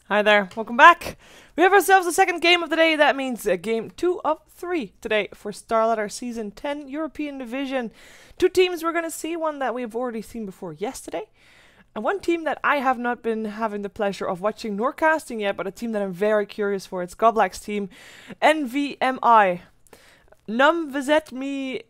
Hi there, welcome back. We have ourselves a second game of the day. That means game 2 of 3 today for StarLadder Season 10 European Division. Two teams we're going to see, one that we've already seen before yesterday, and one team that I have not been having the pleasure of watching nor casting yet, but a team that I'm very curious for. It's Goblak's team, NVMI. NVMI.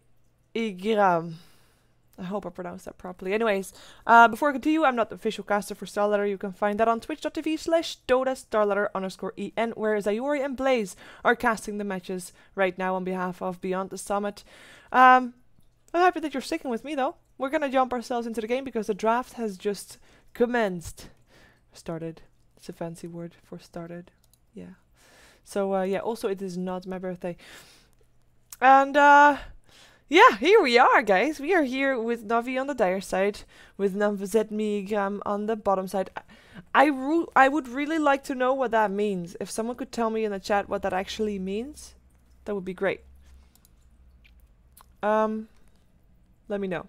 I hope I pronounced that properly. Anyways, before I continue, I'm not the official caster for StarLadder. You can find that on twitch.tv/Dota_StarLadder_EN, whereas Ayori and Blaze are casting the matches right now on behalf of Beyond the Summit. I'm happy that you're sticking with me, though. We're gonna jump ourselves into the game because the draft has just commenced. Started. It's a fancy word for started. Yeah. So, yeah, also it is not my birthday. And, yeah, here we are, guys. We are here with Navi on the dire side, with NVMI on the bottom side. I would really like to know what that means. If someone could tell me in the chat what that actually means, that would be great. Let me know.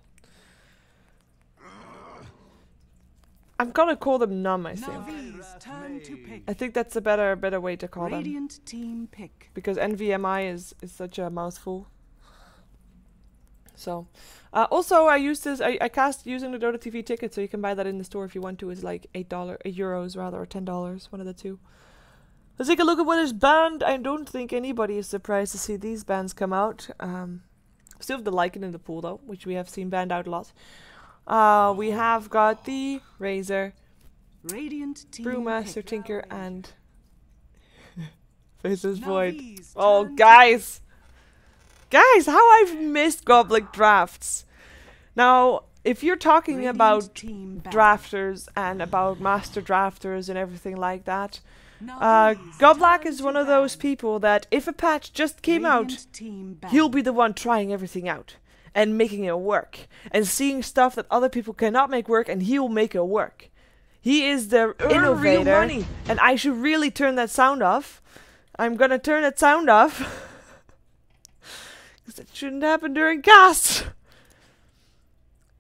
I'm gonna call them Num, I think. I think that's a better way to call them. Team pick. Because NVMI is such a mouthful. So, also I use this. I cast using the Dota TV ticket, so you can buy that in the store if you want to. It's like €8 rather, or $10, one of the two. Let's take a look at what is banned. I don't think anybody is surprised to see these bans come out. Still have the Lycan in the pool though, which we have seen banned out a lot. We have got the Razor, Brewmaster, Tinker, and Faceless Void. Oh, guys! Guys, how I've missed Goblak drafts. Now, if you're talking about drafters and about master drafters and everything like that, Goblak is one of those people that if a patch just came out, he'll be the one trying everything out and making it work and seeing stuff that other people cannot make work, and he'll make it work. He is the innovator, and I should really turn that sound off. I'm gonna turn that sound off. It shouldn't happen during cast.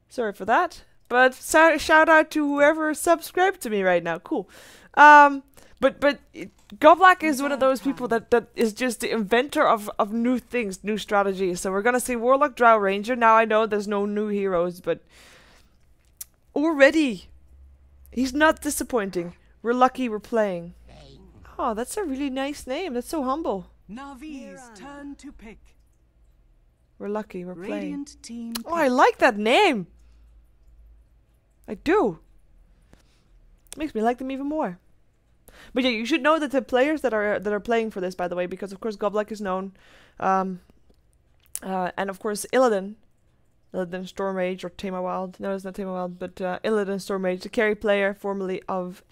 Sorry for that, but shout out to whoever subscribed to me right now. Cool. But Goblak is one of those people that is just the inventor of new things, new strategies. So we're gonna see Warlock, Drow, Ranger. Now I know there's no new heroes, but already he's not disappointing. We're lucky we're playing. Oh, that's a really nice name. That's so humble. Navi's turn to pick. We're lucky we're playing. Team Oh, I like that name. I do. Makes me like them even more. But yeah, you should know that the players that are playing for this, by the way, because of course Goblak is known, and of course Illidan Stormage, or Wild. No, it's not Wild, but Illidan Stormage, the carry player formerly of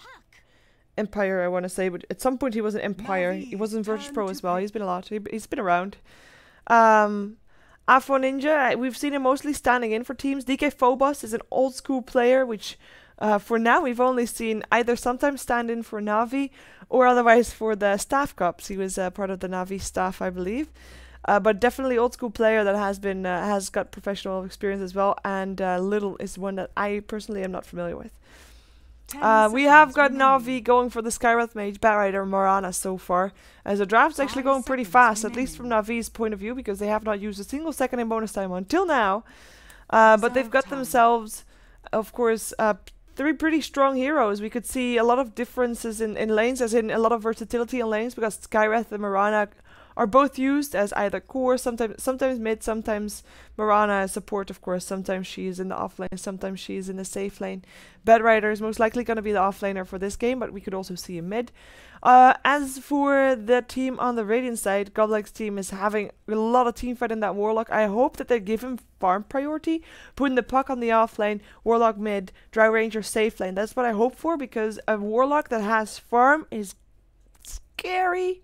Empire, I want to say, but at some point he was an Empire. He was in Virtus Pro as well. He's been a lot. He's been around. Afro Ninja, we've seen him mostly standing in for teams. DK Phobos is an old school player, which for now we've only seen either sometimes stand in for Navi or otherwise for the staff cups. He was part of the Navi staff, I believe. But definitely old school player that has got professional experience as well. And Little is one that I personally am not familiar with. We have got Navi going for the Skywrath Mage, Batrider, Morana so far. As the draft's actually going pretty fast, at least from Navi's point of view, because they have not used a single second in bonus time until now. But they've got themselves, of course, 3 pretty strong heroes. We could see a lot of differences in lanes, as in a lot of versatility in lanes, because Skywrath and Morana are both used as either core, sometimes mid, sometimes Morana as support, of course. Sometimes she is in the off lane, sometimes she is in the safe lane. Batrider is most likely going to be the off laner for this game, but we could also see a mid. As for the team on the Radiant side, Goblak's team is having a lot of teamfight in that Warlock. I hope that they give him farm priority, putting the puck on the off lane, Warlock mid, Drow Ranger safe lane. That's what I hope for, because a Warlock that has farm is scary.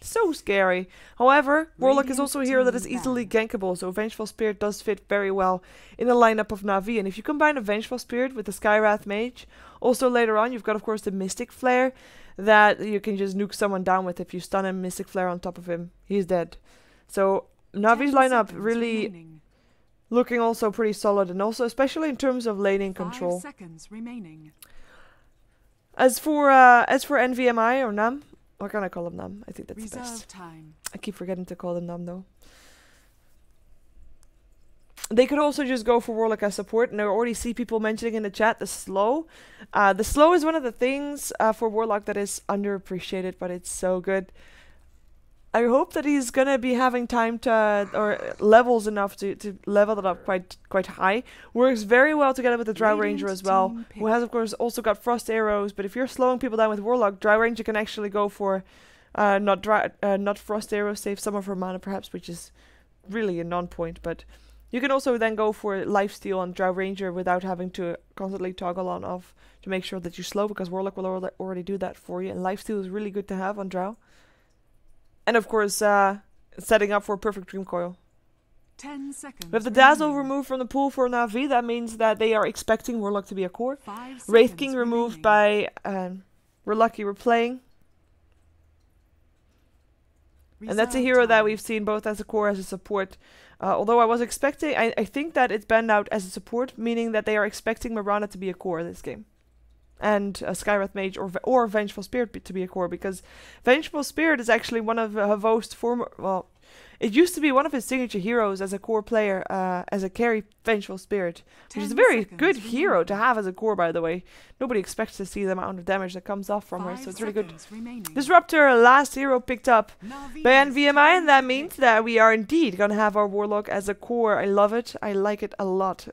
So scary. However, Warlock is also a hero that is easily gankable, so Vengeful Spirit does fit very well in the lineup of Navi. And if you combine a Vengeful Spirit with the Skywrath Mage, also later on you've got of course the Mystic Flare that you can just nuke someone down with. If you stun him, Mystic Flare on top of him, he's dead. So Navi's lineup really looking also pretty solid, and also especially in terms of laning control. 5 seconds remaining. As for NVMI or Nam, or can I call him Nam? I think that's the best. Reserve time. I keep forgetting to call them Nam though. They could also just go for Warlock as support, and I already see people mentioning in the chat the slow. The slow is one of the things for Warlock that is underappreciated, but it's so good. I hope that he's gonna be having time to, or levels enough to level it up quite high. Works very well together with the Drow Ranger as well, who has of course also got Frost Arrows. But if you're slowing people down with Warlock, Drow Ranger can actually go for not Frost Arrows, save some of her mana perhaps, which is really a non-point. But you can also then go for Lifesteal on Drow Ranger without having to constantly toggle on off to make sure that you slow, because Warlock will already do that for you. And Lifesteal is really good to have on Drow. And of course, setting up for Perfect Dream Coil. 10 seconds. With the Dazzle removed from the pool for Na'Vi, that means that they are expecting Warlock to be a core. Wraith King removed by Relucky replaying. And that's a hero that we've seen both as a core as a support. Although I was expecting, I think that it's banned out as a support, meaning that they are expecting Mirana to be a core this game. And a Skywrath Mage or Vengeful Spirit to be a core, because Vengeful Spirit is actually one of Havost's former, well, it used to be one of his signature heroes as a core player, as a carry Vengeful Spirit, which is a very good hero to have as a core, by the way. Nobody expects to see the amount of damage that comes off from her, so it's really good. Disruptor, last hero picked up by NVMI, and that means that we are indeed going to have our Warlock as a core. I love it. I like it a lot.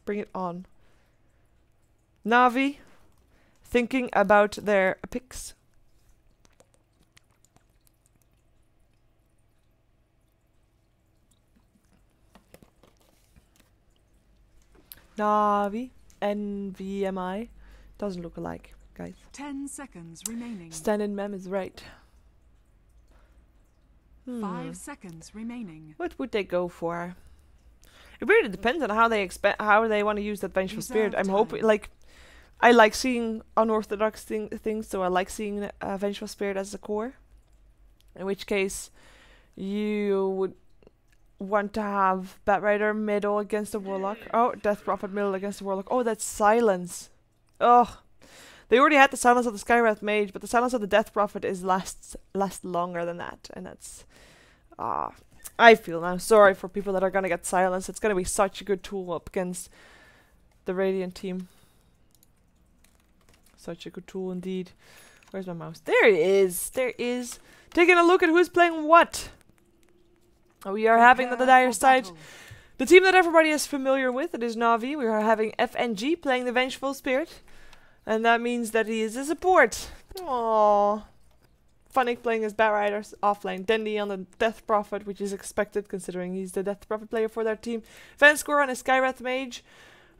Bring it on. Na'Vi. Thinking about their picks. Na'Vi, NVMI. Doesn't look alike, guys. 10 seconds remaining. Stand-in mem is right. 5 seconds remaining. What would they go for? It really depends on how they want to use that Vengeful Spirit. I'm hoping, like, I like seeing unorthodox things, so I like seeing Vengeful Spirit as a core. In which case, you would want to have Batrider middle against the Warlock. Oh, Death Prophet middle against the Warlock. Oh, that's Silence. Oh, they already had the Silence of the Skywrath Mage, but the Silence of the Death Prophet is lasts longer than that, and that's I feel now sorry for people that are gonna get Silence. It's gonna be such a good tool up against the Radiant team. Such a good tool indeed. Where's my mouse? There it is. There it is. Taking a look at who's playing what. We are having on the dire side the team that everybody is familiar with. It is Na'Vi. We are having FNG playing the Vengeful Spirit. And that means that he is a support. Aww. Funnick playing his Batrider offlane. Dendy on the Death Prophet, which is expected considering he's the Death Prophet player for their team. Vanscore on his Skywrath Mage.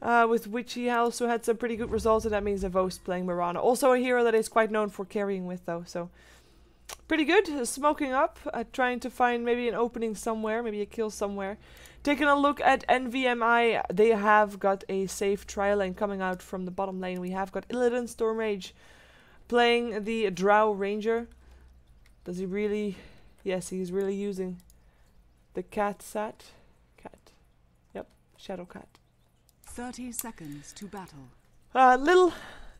With which he also had some pretty good results, and that means Vost playing Mirana. Also a hero that is quite known for carrying with, though, so pretty good. Smoking up, trying to find maybe an opening somewhere, maybe a kill somewhere. Taking a look at NVMI, they have got a safe trial lane coming out from the bottom lane. We have got Illidan Stormrage playing the Drow Ranger. Does he really? Yes, he's really using the cat. Yep, Shadow Cat. 30 seconds to battle. Lil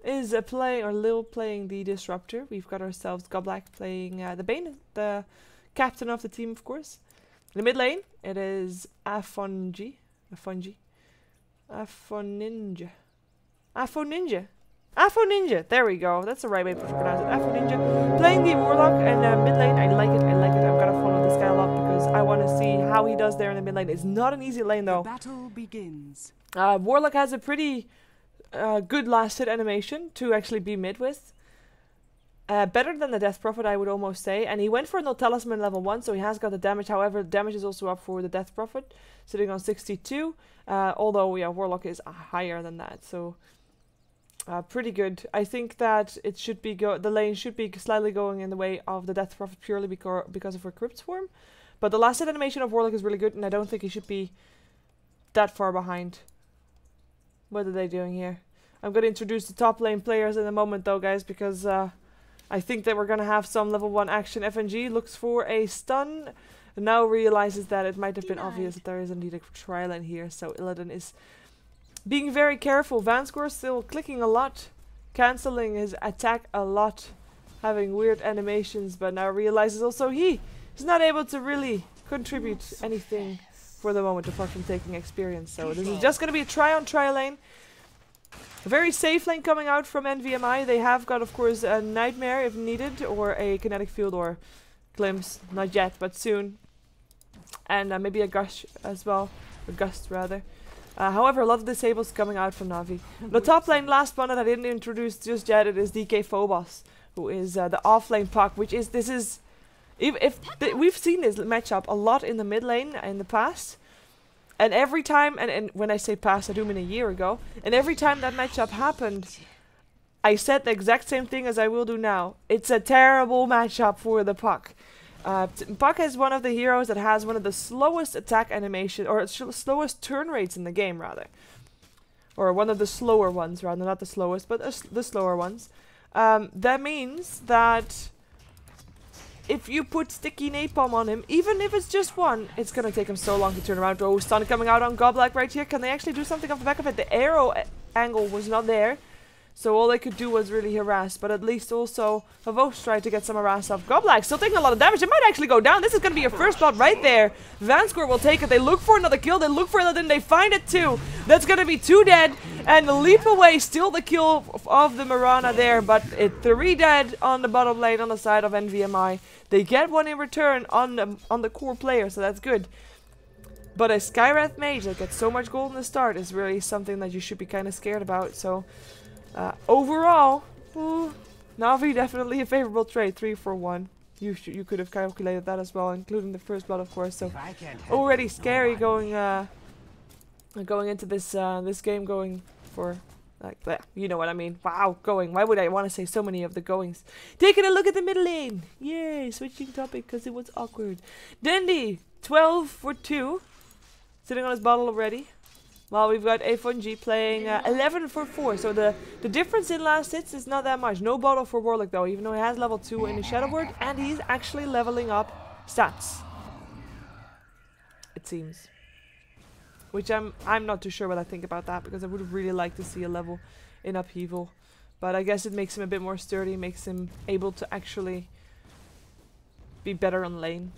is Lil playing the Disruptor. We've got ourselves Goblak playing the Bane, the captain of the team, of course. In the mid lane, it is Afoninja. There we go. That's the right way to pronounce it. Afoninja playing the Warlock in mid lane. I like it. I'm gonna follow this guy a lot because I want to see how he does there in the mid lane. It's not an easy lane though. The battle begins. Warlock has a pretty good last hit animation to actually be mid with. Better than the Death Prophet, I would almost say. And he went for no Talisman level 1, so he has got the damage. However, the damage is also up for the Death Prophet, sitting on 62. Although, yeah, Warlock is higher than that, so pretty good. I think that it should be the lane should be slightly going in the way of the Death Prophet purely because of her Crypt Swarm. But the last hit animation of Warlock is really good, and I don't think he should be that far behind. What are they doing here? I'm going to introduce the top lane players in a moment though, guys, because I think that we're going to have some level 1 action. FNG looks for a stun, and now realizes that it might have been obvious that there is indeed a tri lane here, so Illidan is being very careful. Vanscore still clicking a lot. cancelling his attack a lot, having weird animations, but now realizes also he is not able to really contribute anything for the moment apart from taking experience. So this is just going to be a try lane. A very safe lane coming out from NVMI. They have got, of course, a Nightmare if needed, or a Kinetic Field or Glimpse. Not yet, but soon. And maybe a Gush as well. A Gust, rather. However, a lot of disables coming out from Na'Vi. The top lane, last one that I didn't introduce just yet, it is DK Phobos, who is the off-lane puck, which is, we've seen this matchup a lot in the mid lane in the past. And every time, and when I say past, I do mean a year ago, and every time that matchup happened, I said the exact same thing as I will do now. It's a terrible matchup for the puck. Puck is one of the heroes that has one of the slowest attack animation, or slowest turn rates in the game, rather. Or one of the slower ones, rather. Not the slowest, but the slower ones. That means that if you put sticky napalm on him, even if it's just one, it's gonna take him so long to turn around. Oh, stun coming out on Goblak right here. Can they actually do something off the back of it? The arrow angle was not there. So all they could do was really harass, but at least also Havos tried to get some harass off. Goblak still taking a lot of damage. It might actually go down. This is going to be a first blood right there. Vanscore will take it. They look for another kill. They look for another, and they find it too. That's going to be 2 dead, and the leap away, still the kill of the Mirana there, but 3 dead on the bottom lane on the side of NVMI. They get 1 in return on the core player, so that's good. But a Skywrath mage that gets so much gold in the start is really something that you should be kind of scared about, so... overall, Na'Vi definitely a favorable trade, 3 for 1. You could have calculated that as well, including the first blood, of course. So already scary going into this this game, going for like that. You know what I mean? Wow, going. Why would I want to say so many of the goings? Taking a look at the middle lane. Yay, switching topic because it was awkward. Dandy, 12 for 2, sitting on his bottle already. Well, we've got Afungi playing 11 for 4, so the difference in last hits is not that much. No bottle for Warlock though, even though he has level 2 in his Shadow Word, and he's actually leveling up stats. It seems. Which I'm not too sure what I think about that, because I would have really liked to see a level in Upheaval. But I guess it makes him a bit more sturdy, makes him able to actually be better on lane.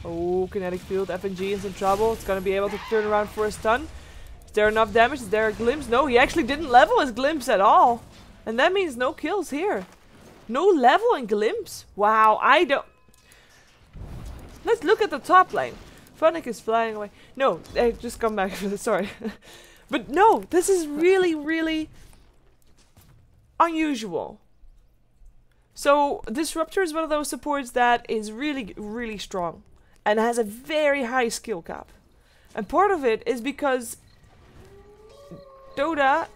Oh, Kinetic Field, FNG in some trouble. It's gonna be able to turn around for a stun. Is there enough damage? Is there a glimpse? No, he actually didn't level his glimpse at all. And that means no kills here. No level in glimpse. Wow, I don't... Let's look at the top lane. Funnick is flying away. No, just come back. Sorry. But no, this is really, really unusual. So, Disruptor is one of those supports that is really, really strong. And has a very high skill cap. And part of it is because Dota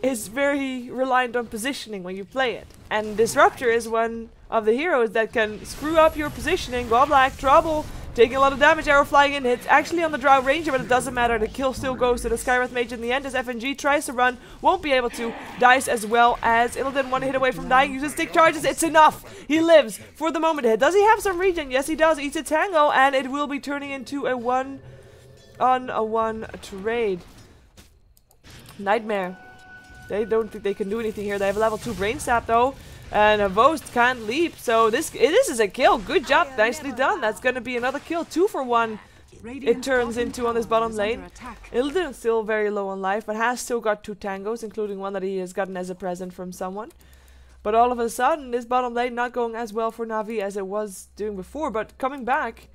is very reliant on positioning when you play it. And Disruptor is one of the heroes that can screw up your positioning, go black, trouble, taking a lot of damage, arrow flying in, hits actually on the Drow Ranger, but it doesn't matter, the kill still goes to the Skywrath Mage in the end as FNG tries to run, won't be able to, dies as well as Illidan, 1 hit away from dying, uses stick charges, it's enough! He lives for the moment. Does he have some regen? Yes he does, eats a tango, and it will be turning into a 1-on-1 trade. Nightmare. They don't think they can do anything here. They have a level 2 brain sap though. And Vost can't leap, so this is a kill. Good job, nicely done. That's gonna be another kill, 2 for 1. It turns into on this bottom lane. Illidan is still very low on life, but has still got 2 tangos, including one that he has gotten as a present from someone. But all of a sudden, this bottom lane not going as well for Na'Vi as it was doing before, but coming back,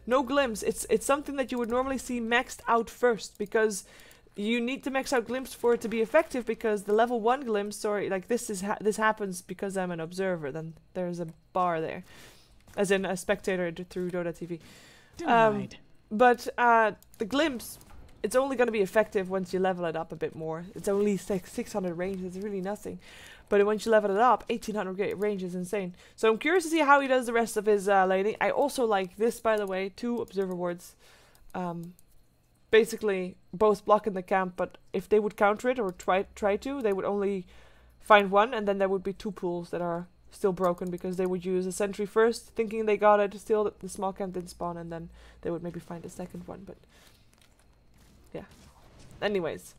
no glimpse. It's something that you would normally see maxed out first, because you need to max out glimpse for it to be effective, because the level 1 glimpse, sorry, like this happens because I'm an observer, then there's a bar there. As in a spectator through Dota TV. But the glimpse, it's only going to be effective once you level it up a bit more. It's only 600 range, it's really nothing. But once you level it up, 1800 range is insane. So I'm curious to see how he does the rest of his laning. I also like this, by the way, 2 observer wards. Basically both block in the camp, but if they would counter it or try to, they would only find 1, and then there would be 2 pools that are still broken, because they would use a sentry first, thinking they got it, still the small camp didn't spawn, and then they would maybe find a second one. But yeah, Anyways.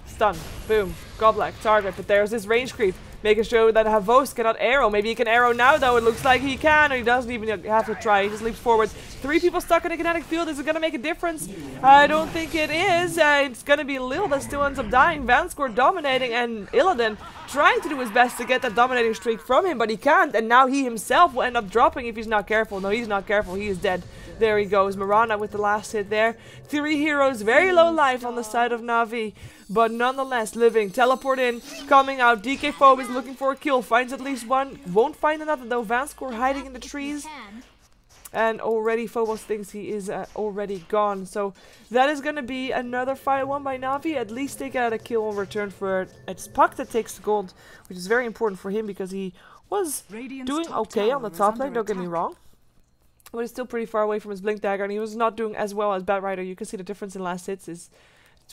Stun. Boom. Goblak. Target. But there's this range creep. Making sure that Havos cannot arrow. Maybe he can arrow now though. It looks like he can. Or he doesn't even have to try. He just leaps forward. 3 people stuck in a kinetic field. Is it going to make a difference? I don't think it is. It's going to be Lil that still ends up dying. Vanskor dominating. And Illidan trying to do his best to get that dominating streak from him. But he can't. And now he himself will end up dropping if he's not careful. No, he's not careful. He is dead. There he goes. Mirana with the last hit there. 3 heroes. Very low life on the side of Na'Vi. But nonetheless, living. Teleport in. Coming out. DK Phobe is looking for a kill. Finds at least one. Won't find another though. Vanskor hiding in the trees. And already Phobos thinks he is already gone. So that is going to be another 5-1 by Na'Vi. At least they get a kill in return for it. It's Puck that takes the gold. Which is very important for him because he was doing okay on the top lane. Don't get me wrong. But he's still pretty far away from his Blink Dagger. And he was not doing as well as Batrider. You can see the difference in last hits is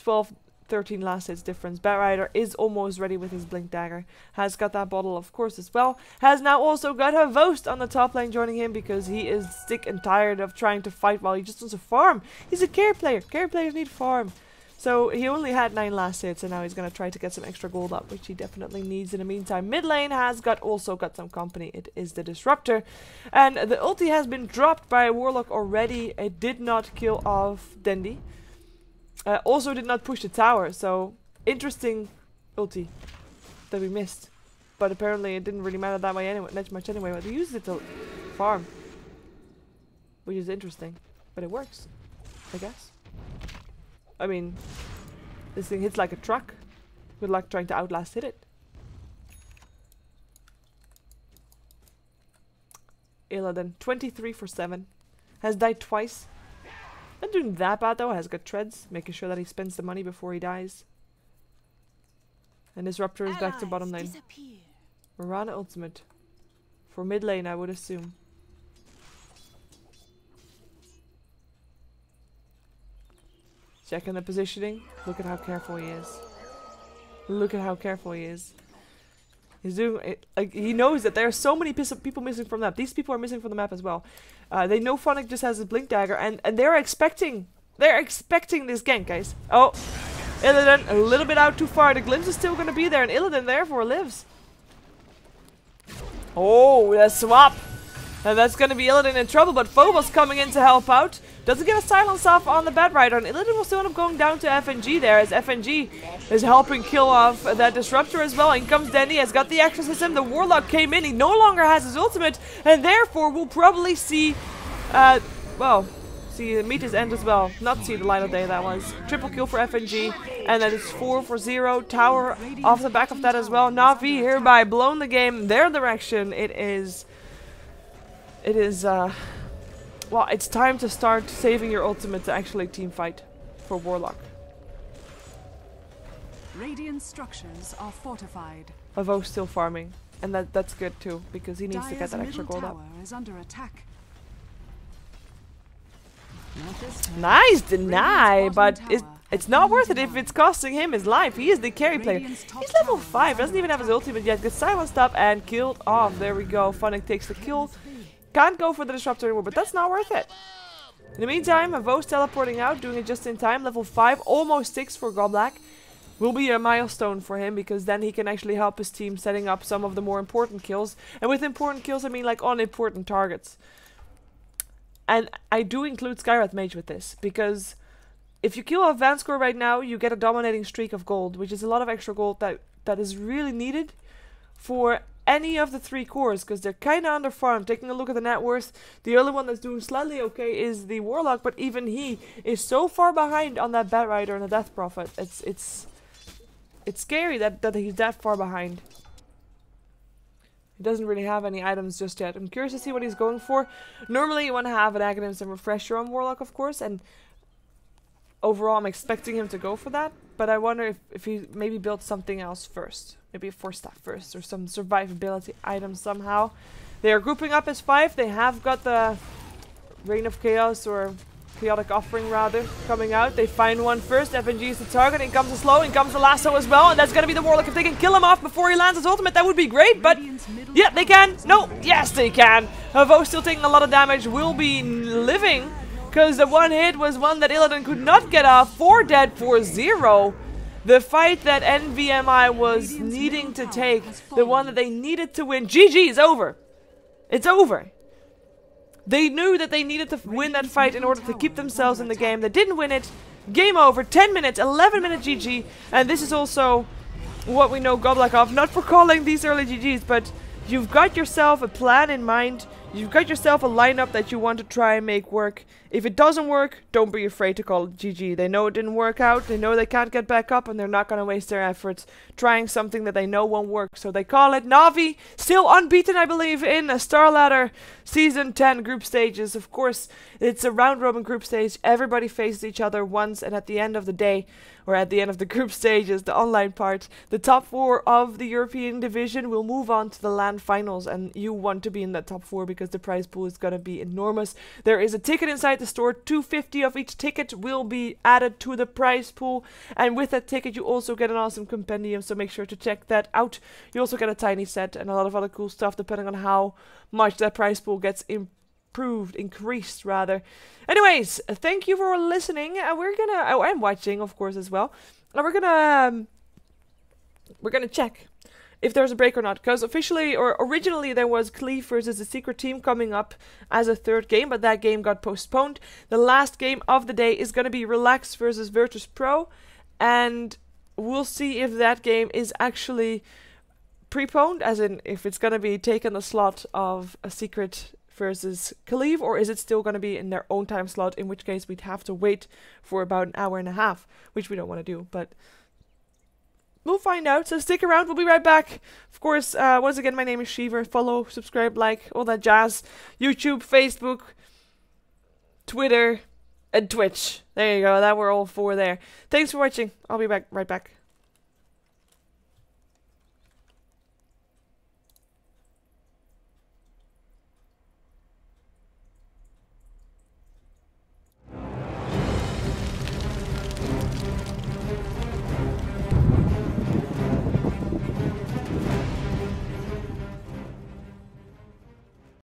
12-13 last hits difference. Batrider is almost ready with his Blink Dagger. Has got that bottle, of course, as well. Has now also got Havost on the top lane joining him because he is sick and tired of trying to fight while he just wants to farm. He's a care player. Care players need farm. So he only had 9 last hits and now he's going to try to get some extra gold up, which he definitely needs in the meantime. Mid lane has also got some company. It is the Disruptor. And the ulti has been dropped by Warlock already. It did not kill off Dendi. Also did not push the tower. So interesting ulti that we missed. But apparently it didn't really matter that way anyway, not much anyway. But he used it to farm. Which is interesting. But it works, I guess. I mean, this thing hits like a truck. Good luck trying to outlast hit it. Illidan, 23 for 7. Has died twice. Not doing that bad though, has got treads. Making sure that he spends the money before he dies. And Disruptor is back to bottom lane. Mirana ultimate. For mid lane, I would assume. Checking the positioning. Look at how careful he is. Look at how careful he is. He's doing it, like he knows that there are so many people missing from the map. These people are missing from the map as well. They know Phonic just has his Blink Dagger, and they're expecting this gank, guys. Oh, Illidan a little bit out too far. The glimpse is still gonna be there, and Illidan therefore lives. Oh, the swap. And that's gonna be Illidan in trouble, but Phobos coming in to help out. Doesn't get a silence off on the Batrider, and Illidan will still end up going down to FNG there, as FNG is helping kill off that Disruptor as well. In comes Denny, has got the Exorcism, the Warlock came in, he no longer has his ultimate, and therefore we'll probably see, see meet his end as well. Not see the light of day, that was. Triple kill for FNG, and that is 4 for 0. Tower off the back of that as well. Na'Vi hereby blown the game their direction. It is, well, it's time to start saving your ultimate to actually team fight for Warlock. Radiant structures are fortified. Avo's still farming, and that's good too because he needs to get that extra gold up. Is under attack. Nice deny, but it's not worth it if it's costing him his life. He is the carry player. He's level 5, doesn't even have his ultimate yet. Gets silenced up and killed off. There we go. Phonic takes the kill. Can't go for the Disruptor anymore, but that's not worth it. In the meantime, Avo's teleporting out, doing it just in time. Level 5, almost 6 for Goblak. Will be a milestone for him, because then he can actually help his team setting up some of the more important kills. And with important kills, I mean like unimportant targets. And I do include Skywrath Mage with this, because if you kill off Vanskor right now, you get a dominating streak of gold, which is a lot of extra gold that is really needed for any of the 3 cores, because they're kind of underfarmed. Taking a look at the net worth, the only one that's doing slightly okay is the Warlock, but even he is so far behind on that Batrider and the Death Prophet. It's scary that he's that far behind. He doesn't really have any items just yet. I'm curious to see what he's going for. Normally you want to have an Aghanim's and Refresher on Warlock, of course, and overall I'm expecting him to go for that, but I wonder if he maybe built something else first. Maybe a 4-staff first, or some survivability item somehow. They are grouping up as 5. They have got the Reign of Chaos, or Chaotic Offering rather, coming out. They find one first. FNG is the target. In comes the slow. In comes the lasso as well. And that's going to be the Warlock. If they can kill him off before he lands his ultimate, that would be great. But yeah, they can. No, yes, they can. Havo still taking a lot of damage. Will be living. because the one hit was one that Illidan could not get off. 4 dead, 4-0. The fight that NVMI was needing to take, the one that they needed to win. GG is over. It's over. They knew that they needed to win that fight in order to keep themselves in the game. They didn't win it. Game over. 10 minutes, 11-minute GG. And this is also what we know Goblak of. Not for calling these early GGs, but you've got yourself a plan in mind. You've got yourself a lineup that you want to try and make work. If it doesn't work, don't be afraid to call it GG. They know it didn't work out, they know they can't get back up, and they're not going to waste their efforts trying something that they know won't work. So they call it. Na'Vi, still unbeaten, I believe, in a StarLadder Season 10 group stages. Of course, it's a round-robin group stage. Everybody faces each other once, and at the end of the day, or at the end of the group stages, the online part, the top 4 of the European division will move on to the LAN finals, and you want to be in that top 4 because the prize pool is going to be enormous. There is a ticket inside the store. 250 of each ticket will be added to the prize pool, and with that ticket you also get an awesome compendium, so make sure to check that out. You also get a tiny set and a lot of other cool stuff depending on how much that prize pool gets increased rather. Anyways, thank you for listening. We're gonna I'm watching, of course, as well. And we're gonna check if there's a break or not, because officially or originally there was Cleave versus the Secret Team coming up as a 3rd game, but that game got postponed. The last game of the day is gonna be Relax versus Virtus Pro, and we'll see if that game is actually preponed, as in if it's gonna be taken the slot of a Secret versus Cleave, or is it still going to be in their own time slot, in which case we'd have to wait for about an hour and a half, which we don't want to do, but we'll find out, so stick around, we'll be right back. Of course, once again, my name is Sheever. Follow, subscribe, like, all that jazz. YouTube, Facebook, Twitter, and Twitch. There you go, that we're all 4 there. Thanks for watching. I'll be right back.